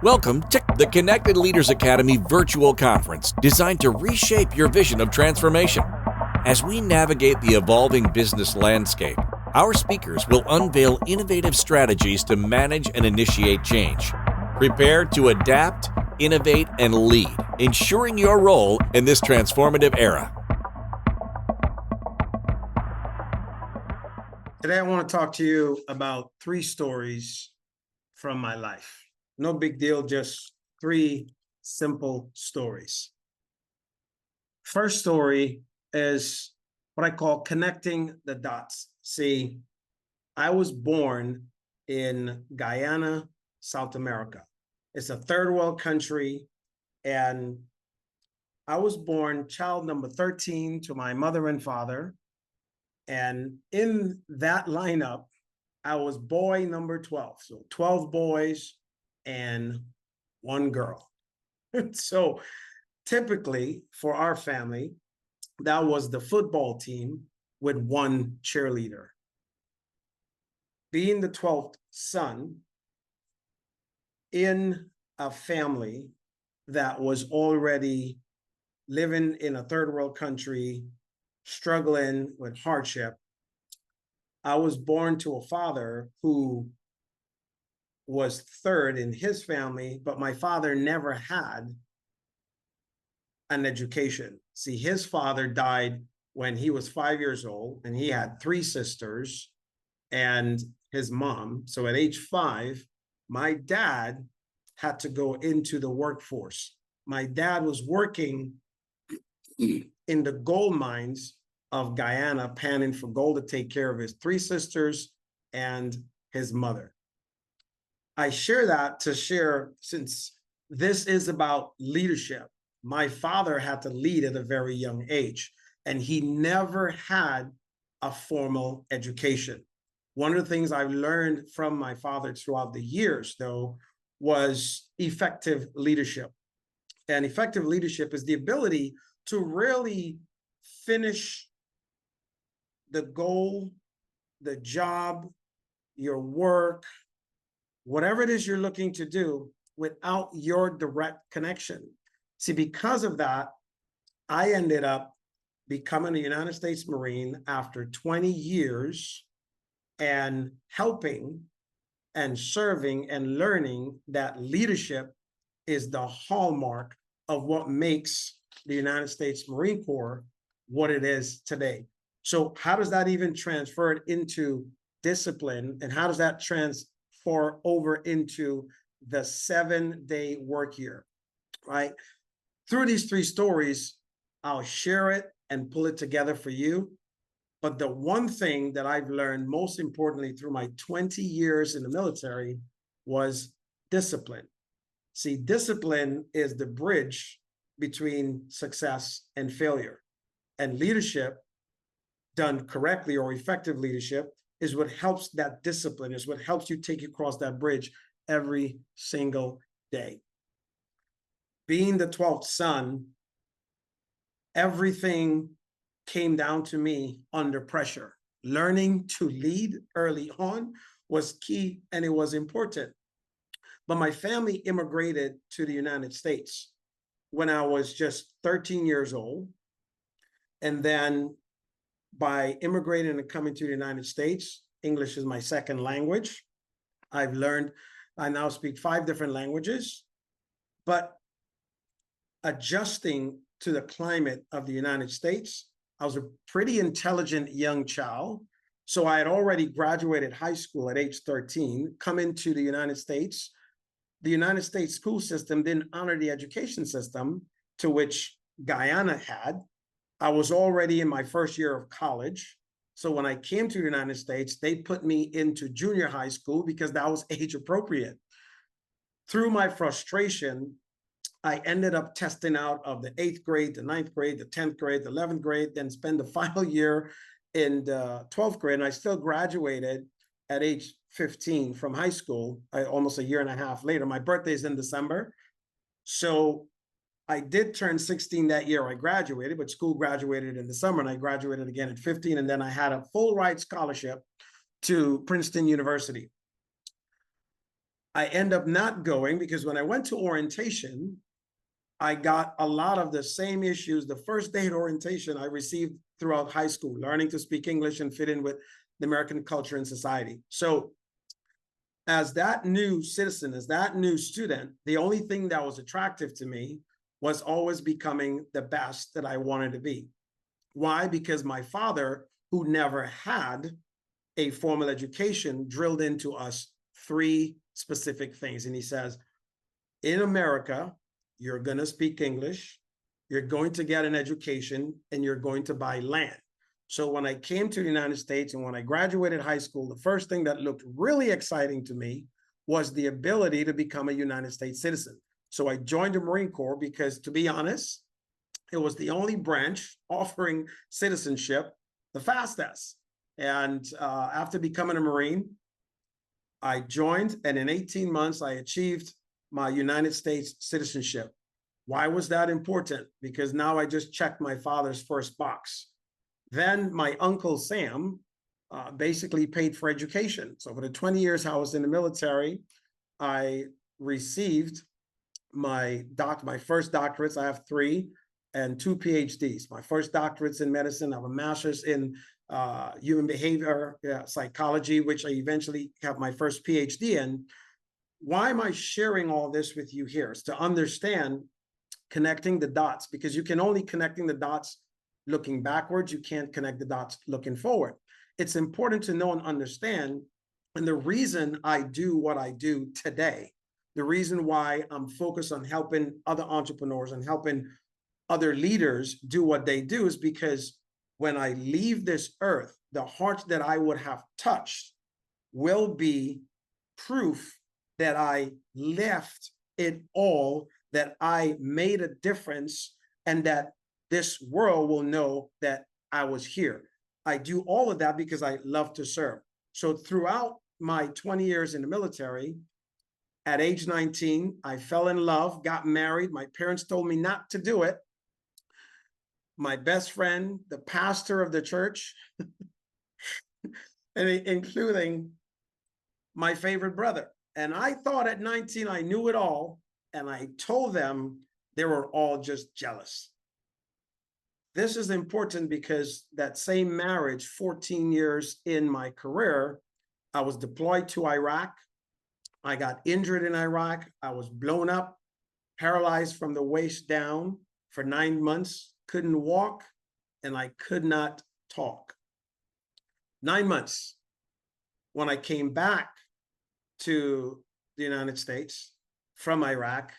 Welcome to the Connected Leaders Academy virtual conference designed to reshape your vision of transformation. As we navigate the evolving business landscape, our speakers will unveil innovative strategies to manage and initiate change. Prepare to adapt, innovate, and lead, ensuring your role in this transformative era. Today, I want to talk to you about 3 stories from my life. No big deal, just 3 simple stories. First story is what I call connecting the dots. See, I was born in Guyana, South America. It's a third world country, and I was born child number 13 to my mother and father. And in that lineup, I was boy number 12. So 12 boys and 1 girl. So typically for our family, that was the football team with 1 cheerleader. Being the 12th son in a family that was already living in a third world country, struggling with hardship, I was born to a father who was third in his family, but my father never had an education. See, his father died when he was 5 years old, and he had 3 sisters and his mom. So at age 5, my dad had to go into the workforce. My dad was working in the gold mines of Guyana, panning for gold to take care of his 3 sisters and his mother. I share that to share, since this is about leadership. My father had to lead at a very young age, and he never had a formal education. One of the things I learned from my father throughout the years, though, was effective leadership. And effective leadership is the ability to really finish the goal, the job, your work, whatever it is you're looking to do without your direct connection. See, because of that, I ended up becoming a United States Marine after 20 years and helping and serving and learning that leadership is the hallmark of what makes the United States Marine Corps what it is today. So how does that even transfer into discipline, and how does that transfer over into the 7-day work year, right? Through these 3 stories, I'll share it and pull it together for you. But the one thing that I've learned most importantly through my 20 years in the military was discipline. See, discipline is the bridge between success and failure. And leadership, done correctly, or effective leadership, is what helps that discipline, is what helps you take you across that bridge every single day. Being the 12th son, everything came down to me under pressure. Learning to lead early on was key, and it was important. But my family immigrated to the United States when I was just 13 years old. And then by immigrating and coming to the United States, English is my second language. I now speak 5 different languages, but adjusting to the climate of the United States, I was a pretty intelligent young child. So I had already graduated high school at age 13, come into the United States. The United States school system didn't honor the education system to which Guyana had. I was already in my first year of college. So when I came to the United States, they put me into junior high school because that was age appropriate. Through my frustration, I ended up testing out of the 8th grade, the 9th grade, the 10th grade, the 11th grade, then spend the final year in the 12th grade. And I still graduated at age 15 from high school, almost a year and a half later. My birthday is in December. So I did turn 16 that year. I graduated, but school graduated in the summer, and I graduated again at 15. And then I had a full ride scholarship to Princeton University. I end up not going because when I went to orientation, I got a lot of the same issues. The first day at orientation I received throughout high school, learning to speak English and fit in with the American culture and society. So as that new citizen, as that new student, the only thing that was attractive to me was always becoming the best that I wanted to be. Why? Because my father, who never had a formal education, drilled into us three specific things. And he says, in America, you're going to speak English, you're going to get an education, and you're going to buy land. So when I came to the United States and when I graduated high school, the first thing that looked really exciting to me was the ability to become a United States citizen. So I joined the Marine Corps because, to be honest, it was the only branch offering citizenship the fastest. And after becoming a Marine, I joined, and in 18 months, I achieved my United States citizenship. Why was that important? Because now I just checked my father's first box. Then my uncle Sam basically paid for education. So for the 20 years I was in the military, I received my first doctorates. I have 3 and 2 PhDs. My first doctorate's in medicine. I have a master's in human behavior psychology, which I eventually have my first PhD in. Why am I sharing all this with you here? Is to understand connecting the dots, because you can only connecting the dots looking backwards. You can't connect the dots looking forward. It's important to know and understand. And the reason I do what I do today, the reason why I'm focused on helping other entrepreneurs and helping other leaders do what they do, is because when I leave this earth, the heart that I would have touched will be proof that I left it all, that I made a difference, and that this world will know that I was here. I do all of that because I love to serve. So throughout my 20 years in the military, at age 19, I fell in love, got married. My parents told me not to do it. My best friend, the pastor of the church, and including my favorite brother. And I thought at 19, I knew it all. And I told them they were all just jealous. This is important because that same marriage, 14 years in my career, I was deployed to Iraq. I got injured in Iraq. I was blown up, paralyzed from the waist down for 9 months, couldn't walk, and I could not talk. 9 months. When I came back to the United States from Iraq,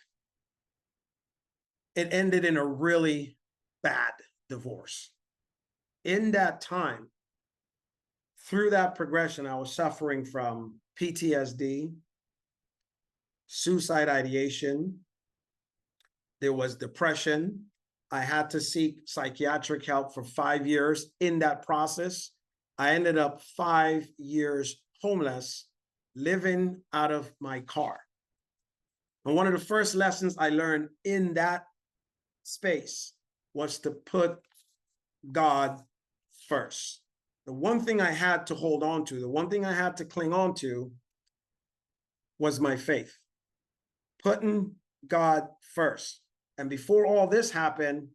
it ended in a really bad divorce. In that time, through that progression, I was suffering from PTSD, suicide ideation. There was depression. I had to seek psychiatric help for 5 years. In that process, I ended up 5 years homeless, living out of my car. And one of the first lessons I learned in that space was to put God first. The one thing I had to hold on to, the one thing I had to cling on to was my faith. Putting God first. And before all this happened,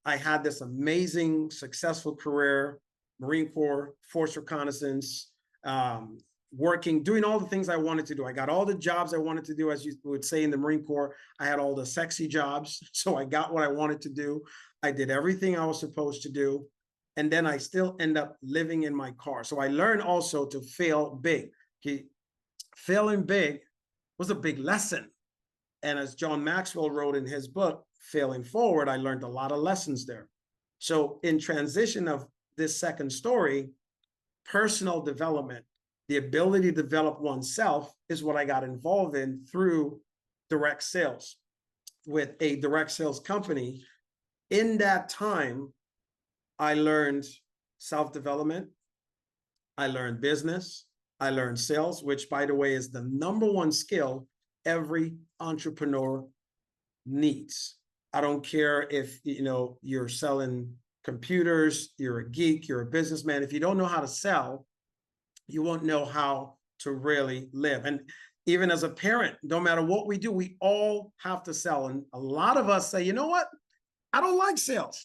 I had this amazing, successful career, Marine Corps, Force Reconnaissance, working, doing all the things I wanted to do. I got all the jobs I wanted to do, as you would say in the Marine Corps. I had all the sexy jobs, so I got what I wanted to do. I did everything I was supposed to do. And then I still end up living in my car. So I learned also to fail big. Failing big was a big lesson. And as John Maxwell wrote in his book, Failing Forward, I learned a lot of lessons there. So in transition of this second story, personal development, the ability to develop oneself, is what I got involved in through direct sales with a direct sales company. In that time, I learned self-development. I learned business. I learned sales, which, by the way, is the #1 skill every entrepreneur needs. I don't care if you're selling computers, you're a geek, you're a businessman. If you don't know how to sell, you won't know how to really live. And Even as a parent, no matter what we do, we all have to sell. And a lot of us say, you know what? I don't like sales.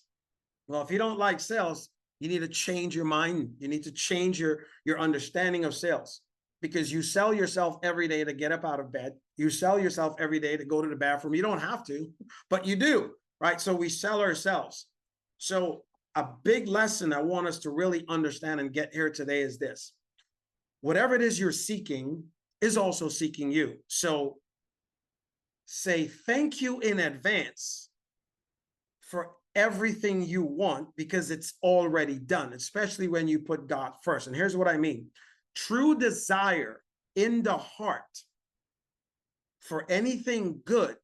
Well, if you don't like sales, you need to change your mind. You need to change your understanding of sales, because you sell yourself every day to get up out of bed. You sell yourself every day to go to the bathroom. You don't have to, but you do, right? So we sell ourselves. So a big lesson I want us to really understand and get here today is this: whatever it is you're seeking is also seeking you. So say thank you in advance for everything you want, because it's already done, especially when you put God first. And here's what I mean: true desire in the heart for anything good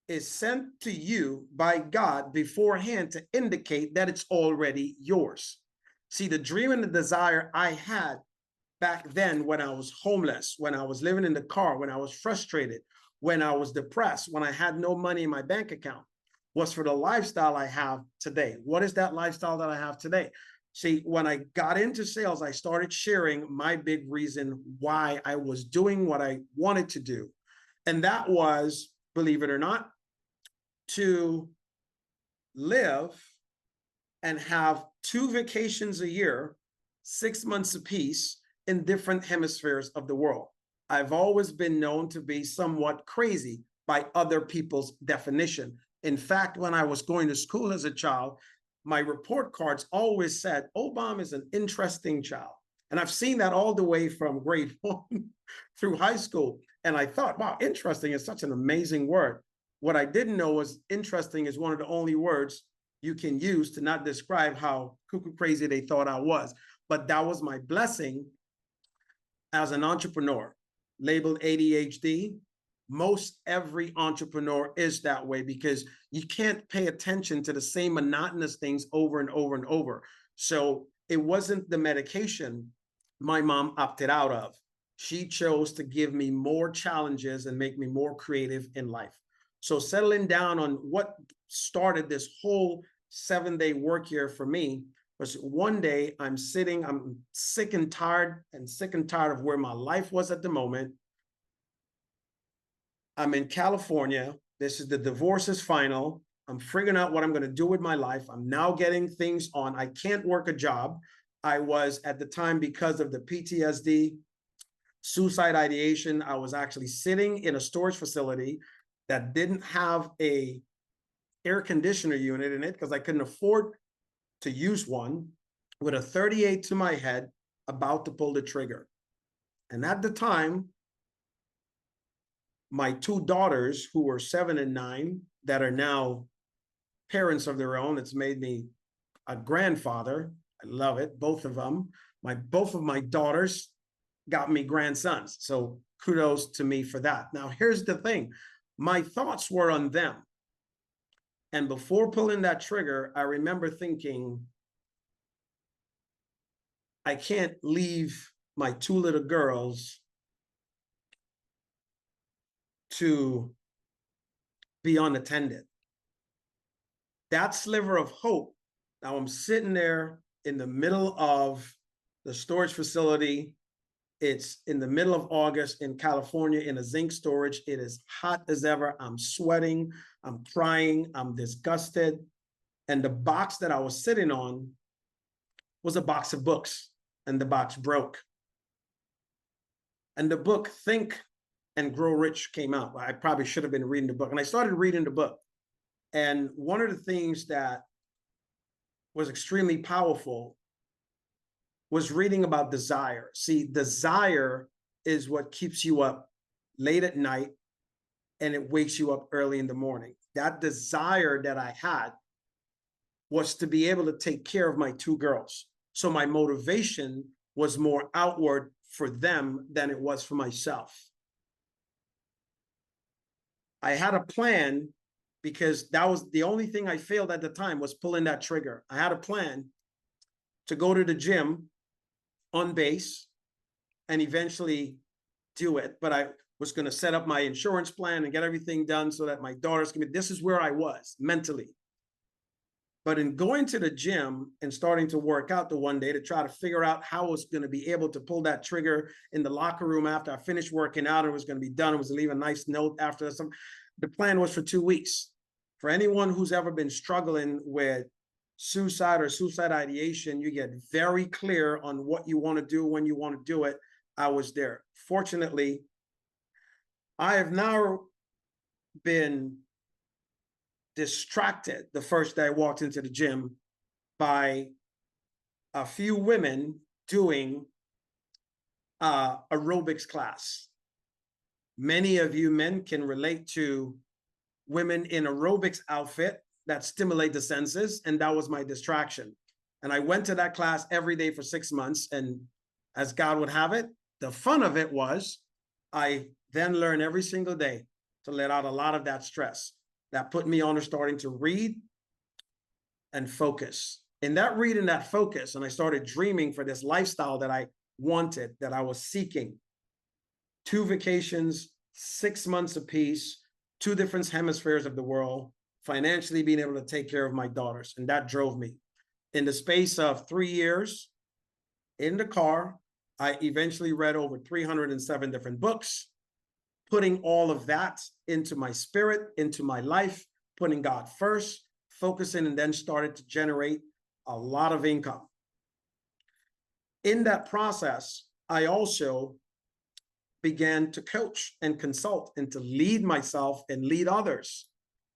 is sent to you by God beforehand to indicate that it's already yours. See, the dream and the desire I had back then, when I was homeless, when I was living in the car, when I was frustrated, when I was depressed, when I had no money in my bank account, was for the lifestyle I have today. What is that lifestyle that I have today? See, when I got into sales, I started sharing my big reason why I was doing what I wanted to do. And that was, believe it or not, to live and have 2 vacations a year, 6 months apiece, in different hemispheres of the world. I've always been known to be somewhat crazy by other people's definition. In fact, when I was going to school as a child, my report cards always said, Obom is an interesting child. And I've seen that all the way from grade 1 through high school. And I thought, wow, interesting is such an amazing word. What I didn't know was interesting is one of the only words you can use to not describe how cuckoo crazy they thought I was. But that was my blessing as an entrepreneur, labeled ADHD. Most every entrepreneur is that way, because you can't pay attention to the same monotonous things over and over and over. So it wasn't the medication my mom opted out of. She chose to give me more challenges and make me more creative in life. So settling down on what started this whole 7-day work year for me was, one day I'm sick and tired of where my life was at the moment. I'm in California. This is the divorce is final. I'm figuring out what I'm going to do with my life. I'm now getting things on. I can't work a job. I was at the time, because of the PTSD, suicide ideation, I was actually sitting in a storage facility that didn't have a air conditioner unit in it, because I couldn't afford to use one, with a 38 to my head, about to pull the trigger. And at the time, my 2 daughters, who were 7 and 9, that are now parents of their own, it's made me a grandfather. I love it, both of them. Both of my daughters got me grandsons. So kudos to me for that. Now, here's the thing. My thoughts were on them. And before pulling that trigger, I remember thinking, I can't leave my 2 little girls to be unattended. That sliver of hope. Now I'm sitting there in the middle of the storage facility. It's in the middle of August in California in a zinc storage. It is hot as ever. I'm sweating. I'm crying. I'm disgusted. And the box that I was sitting on was a box of books, and the box broke. And the book Think and Grow Rich came out. I probably should have been reading the book. And I started reading the book. And one of the things that was extremely powerful was reading about desire. See, desire is what keeps you up late at night, and it wakes you up early in the morning. That desire that I had was to be able to take care of my 2 girls. So my motivation was more outward for them than it was for myself. I had a plan, because that was the only thing I failed at the time, was pulling that trigger. I had a plan to go to the gym on base and eventually do it. But I was going to set up my insurance plan and get everything done so that my daughters can be, this is where I was mentally. But in going to the gym and starting to work out the one day to try to figure out how I was going to be able to pull that trigger in the locker room after I finished working out, it was going to be done. It was to leave a nice note after some. The plan was for 2 weeks. For anyone who's ever been struggling with suicide or suicide ideation, you get very clear on what you want to do when you want to do it. I was there. Fortunately, I have now been distracted the first day I walked into the gym by a few women doing aerobics class. Many of you men can relate to women in aerobics outfit that stimulate the senses, and that was my distraction. And I went to that class every day for 6 months, and as God would have it, the fun of it was I then learned every single day to let out a lot of that stress. That put me on to starting to read and focus. In that read and that focus, and I started dreaming for this lifestyle that I wanted, that I was seeking. 2 vacations, 6 months apiece, 2 different hemispheres of the world, financially being able to take care of my daughters. And that drove me. In the space of 3 years in the car, I eventually read over 307 different books, putting all of that into my spirit, into my life, putting God first, focusing, and then started to generate a lot of income. In that process, I also began to coach and consult and to lead myself and lead others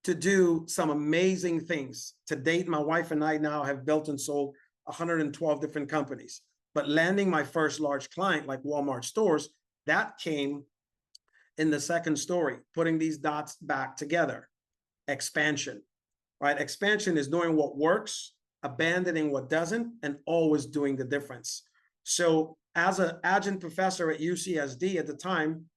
to do some amazing things. To date, my wife and I now have built and sold 112 different companies. But landing my first large client like Walmart stores, that came in the second story, putting these dots back together. Expansion, right? Expansion is doing what works, abandoning what doesn't, and always doing the difference. So as an adjunct professor at UCSD at the time,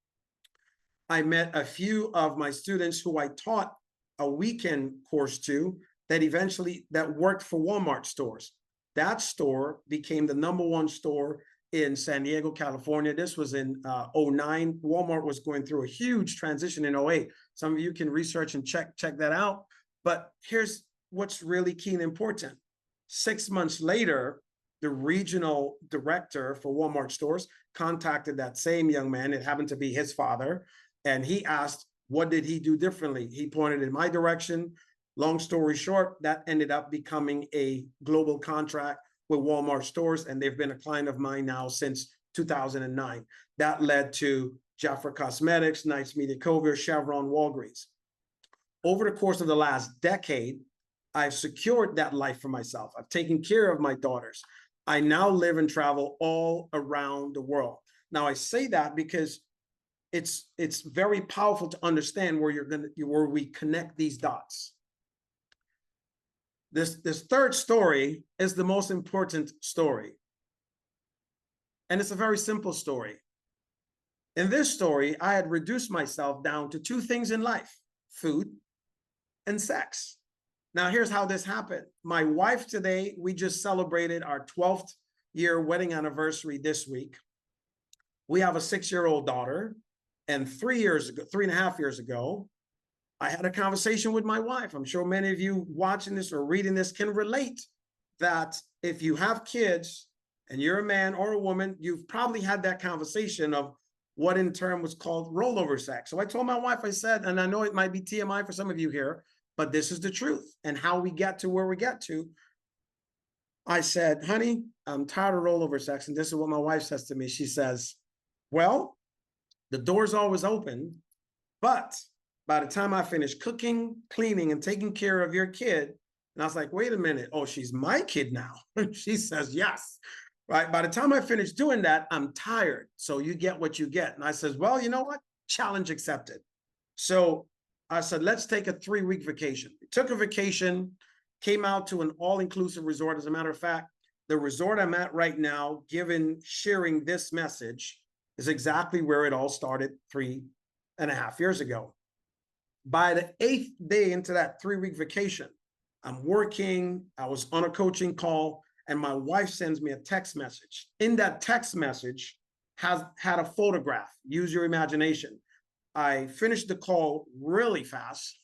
I met a few of my students who I taught a weekend course to that worked for Walmart stores. That store became the #1 store in San Diego, California. This was in 2009. Walmart was going through a huge transition in 2008. Some of you can research and check that out. But here's what's really key and important. 6 months later, the regional director for Walmart stores contacted that same young man. It happened to be his father. And he asked, what did he do differently? He pointed in my direction. Long story short, that ended up becoming a global contract with Walmart stores, and they've been a client of mine now since 2009. That led to Jafra Cosmetics, Knights Media Cover, Chevron, Walgreens. Over the course of the last decade, I've secured that life for myself. I've taken care of my daughters. I now live and travel all around the world. Now, I say that because it's very powerful to understand where we connect these dots. This third story is the most important story. And it's a very simple story. In this story, I had reduced myself down to 2 things in life: food and sex. Now, here's how this happened. My wife today, we just celebrated our 12th year wedding anniversary this week. We have a 6-year-old daughter, and 3.5 years ago, I had a conversation with my wife. I'm sure many of you watching this or reading this can relate that if you have kids and you're a man or a woman, you've probably had that conversation of what in turn was called rollover sex. So I told my wife, I said, and I know it might be TMI for some of you here, but this is the truth and how we get to where we get to. I said, honey, I'm tired of rollover sex. And this is what my wife says to me. She says, well, the door's always open, but by the time I finish cooking, cleaning, and taking care of your kid, and I was like, wait a minute. Oh, she's my kid now. She says, yes. Right. By the time I finish doing that, I'm tired. So you get what you get. And I says, well, you know what? Challenge accepted. So I said, let's take a 3-week vacation. We took a vacation, came out to an all-inclusive resort. As a matter of fact, the resort I'm at right now, sharing this message, is exactly where it all started 3.5 years ago. By the 8th day into that 3-week vacation, I'm working, I was on a coaching call, and my wife sends me a text message. In that text message had a photograph. Use your imagination. I finished the call really fast.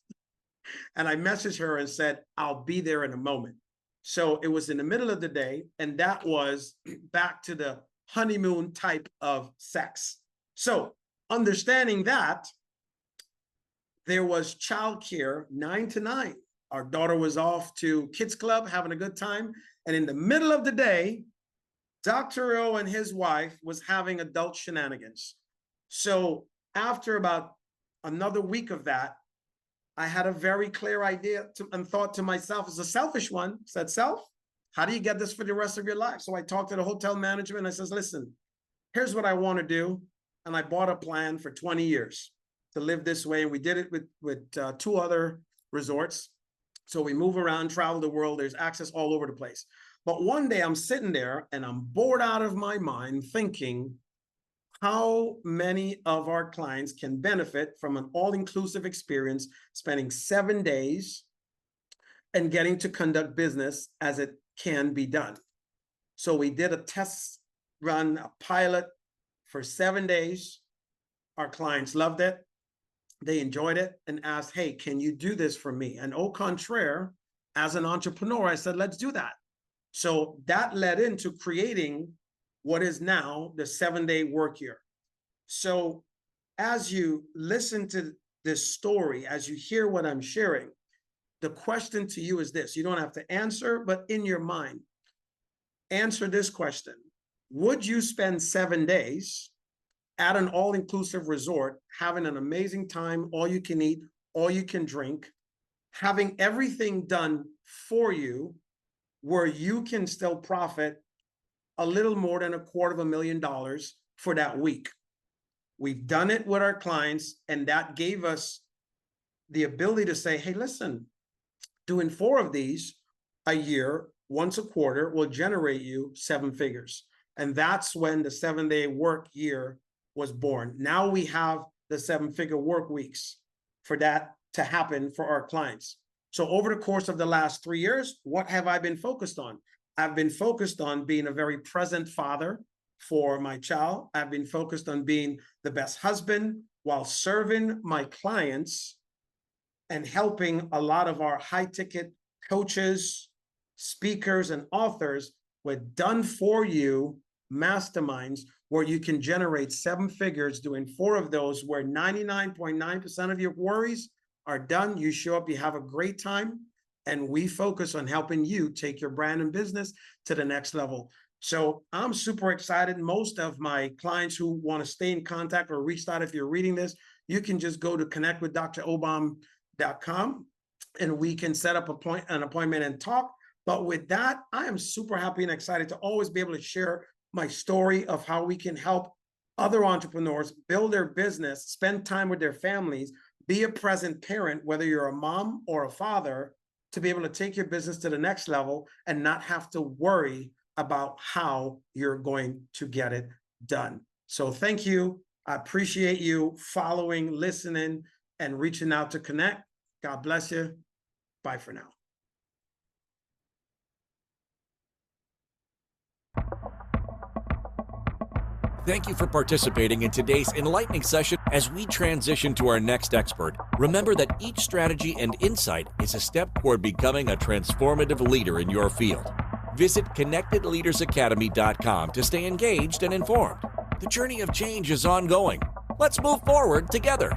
And I messaged her and said, I'll be there in a moment. So it was in the middle of the day, and that was back to the honeymoon type of sex. So understanding that, there was childcare 9 to 9. Our daughter was off to kids club having a good time. And in the middle of the day, Dr. O and his wife was having adult shenanigans. So after about another week of that, I had a very clear idea and thought to myself, as a selfish one, said, self, how do you get this for the rest of your life? So I talked to the hotel management. I says, listen, here's what I want to do. And I bought a plan for 20 years to live this way. And we did it with 2 other resorts. So we move around, travel the world. There's access all over the place. But one day I'm sitting there and I'm bored out of my mind thinking, how many of our clients can benefit from an all-inclusive experience, spending 7 days and getting to conduct business as it can be done. So we did a test run, a pilot for 7 days. Our clients loved it. They enjoyed it and asked, hey, can you do this for me? And au contraire, as an entrepreneur, I said, let's do that. So that led into creating what is now the 7-day work year. So as you listen to this story, as you hear what I'm sharing, the question to you is this. You don't have to answer, but in your mind, answer this question. Would you spend 7 days at an all-inclusive resort, having an amazing time, all you can eat, all you can drink, having everything done for you, where you can still profit a little more than $250,000 for that week? We've done it with our clients, and that gave us the ability to say, hey, listen, doing 4 of these a year, once a quarter, will generate you 7 figures. And that's when the 7-day work year was born. Now we have the 7-figure work weeks for that to happen for our clients. So over the course of the last 3 years, what have I been focused on? I've been focused on being a very present father for my child. I've been focused on being the best husband while serving my clients and helping a lot of our high-ticket coaches, speakers, and authors with done-for-you masterminds where you can generate 7 figures doing 4 of those, where 99.9% of your worries are done. You show up, you have a great time, and we focus on helping you take your brand and business to the next level. So I'm super excited. Most of my clients who want to stay in contact or reach out, if you're reading this, you can just go to connectwithdrobom.com and we can set up an appointment and talk. But with that, I am super happy and excited to always be able to share my story of how we can help other entrepreneurs build their business, spend time with their families, be a present parent, whether you're a mom or a father, to be able to take your business to the next level and not have to worry about how you're going to get it done. So thank you. I appreciate you following, listening, and reaching out to connect. God bless you. Bye for now. Thank you for participating in today's enlightening session. As we transition to our next expert, remember that each strategy and insight is a step toward becoming a transformative leader in your field. Visit connectedleadersacademy.com to stay engaged and informed. The journey of change is ongoing. Let's move forward together.